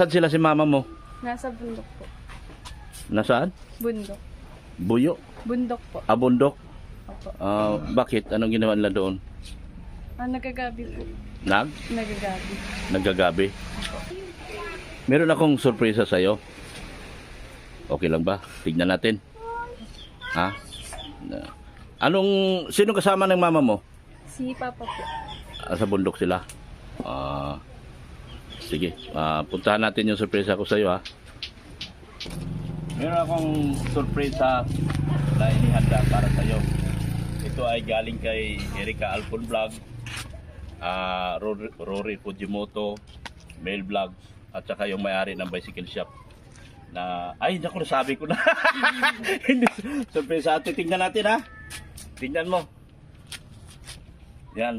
Saan sila si mama mo? Nasa bundok po. Nasaan? Bundok. Buyo? Bundok po. Bundok? Opo. Bakit? Anong ginawa nila doon? Nagagabi po. Nagagabi. Naggagabi? Meron akong sorpresa sa'yo. Okay lang ba? Tignan natin. Ha? Sino kasama ng mama mo? Si Papa po. Sa bundok sila? Sige, puntahan natin yung sorpresa ko sa'yo, ha? Meron akong sorpresa na inihanda para sa'yo. Ito ay galing kay Erika Alpon Vlog, Rory Fujimoto, Mail Vlog, at saka yung may-ari ng bicycle shop. Ay, naku, nasabi ko na. Hindi, sorpresa ate. Tingnan natin, ha? Tingnan mo. Yan.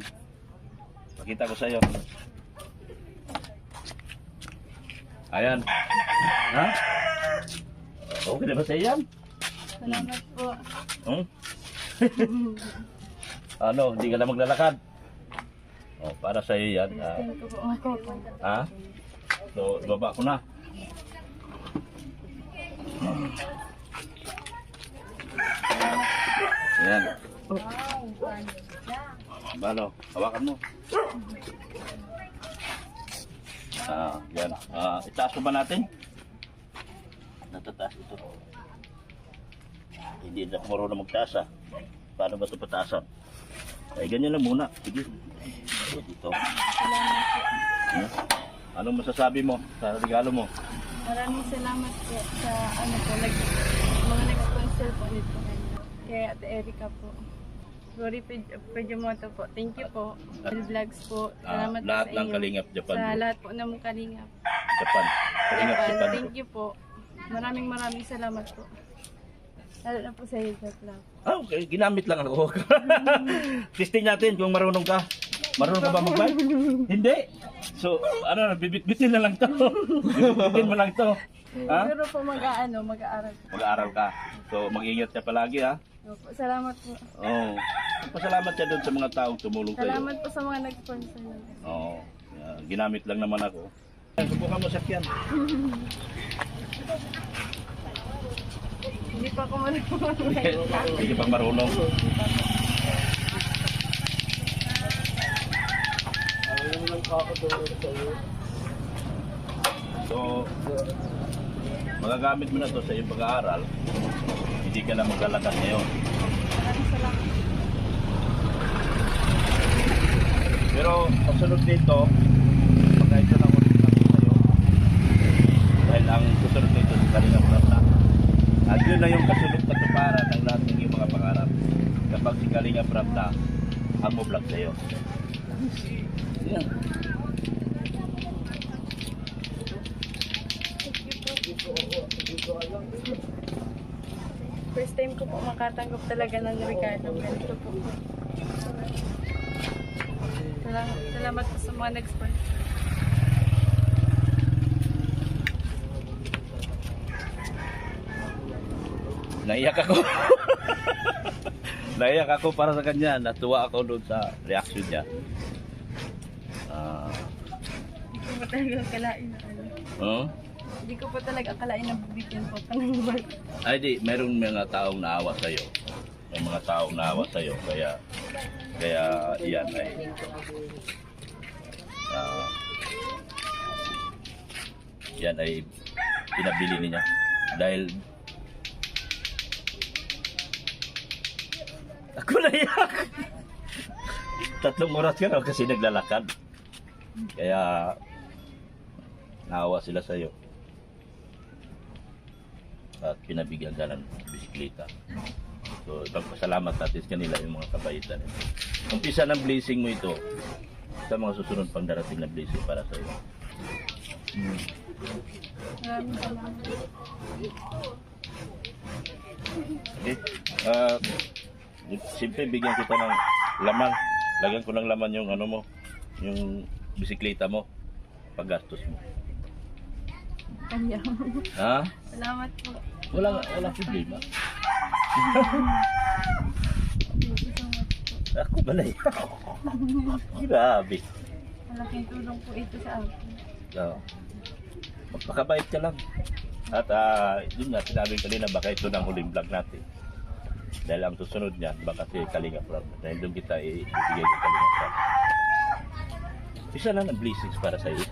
Pakita ko sa'yo. Ayan. Ha? Okay na ba sa'yo yan? Salamat po. Hindi ka na maglalakad? Para sa'yo yan. Thank you po. Ha? So, baba ko na. Ayan. Ano? Hawakan mo. Yan. Itaas mo ba natin? Natataas ito. Hindi na marunong magtaas, ha? Paano ba ito pataasan? Ay, ganyan lang muna. Sige. Dito. Anong masasabi mo sa regalo mo? Maraming salamat po sa mga nag-sponsor po nito. Kay Ate Erika po. Rory Fujimoto po. Thank you po. Vlogs po. Salamat Lahat po sa ng inyo. Kalingap Japan. Sa lahat po ng Kalingap. Japan. Kalingap Japan. Thank you po. Maraming salamat po. Lalo na po sa iyo, Vlog. Okay. Ginamit lang ako. Testing natin kung marunong ka. Marunong ka ba mag-bike? Hindi. So, bibit-bitin na lang to. Bibit-bitin mo lang to. Ha? Pero po mag-aaral. Mag-aaral ka. So, mag-ingat ka palagi, ha? Opo, salamat po. Pasalamat siya doon sa mga taong tumulong sa'yo. Salamat po sa mga nag-sponsor. Ginamit lang naman ako. Subukan mo sakyan. Hindi pa ako marunong. Hindi pa marunong. So, magagamit mo na to sa iyong pag-aaral. Hindi ka na maglalakad ngayon. Maraming salamat. Pero kasunod dito, ito lang ulit natin sa'yo. Dahil ang susunod dito sa Kalingap Vlog na. At yun na yung kasunod na tuparan ng lahat ng iyong mga pangarap. Kapag si Kalingap Vlog na, ang mo vlog sa'yo. Yan. First time ko po makatanggap talaga ng regalo. Ganito po. Salamat po sa mga nag-sponsor. Naiyak ako. Naiyak ako para sa kanya. Natuwa ako doon sa reaction niya. Hindi ko pa talaga akalain na Hindi ko pa talaga akalain na bibigyan po pa ng bike. Ay di, mayroong mga taong naawa sa'yo. May mga taong naawa sa'yo. Kaya iyan ay yan ay pinabili niya. Dahil ako naiyak. 3 oras ka na kasi naglalakad. Kaya naawa sila sa'yo. At pinabigyan ka ng bisikleta. So, ipagpasalamat natin kanila yung mga kabaitan. Umpisa ng blessing mo ito sa mga susunod pang darating na blessing para sa iyo. Maraming salamat. Okay? Siyempre, bigyan kita ng laman. Lagyan ko ng laman yung yung bisikleta mo. Paggastos mo. Kanya. Ha? Salamat po. Wala problema. Thank you so much po. Ako balay. Grabe. Malaking tulong po ito sa akin. Makabait ka lang. At yun nga, sinabi kanina, baka ito na ang huling vlog natin. Dahil ang susunod niyan, baka si Kalinga Prab. Dahil doon kita ibigay ng Kalinga Prab. Isa lang ang blessings para sa iyo.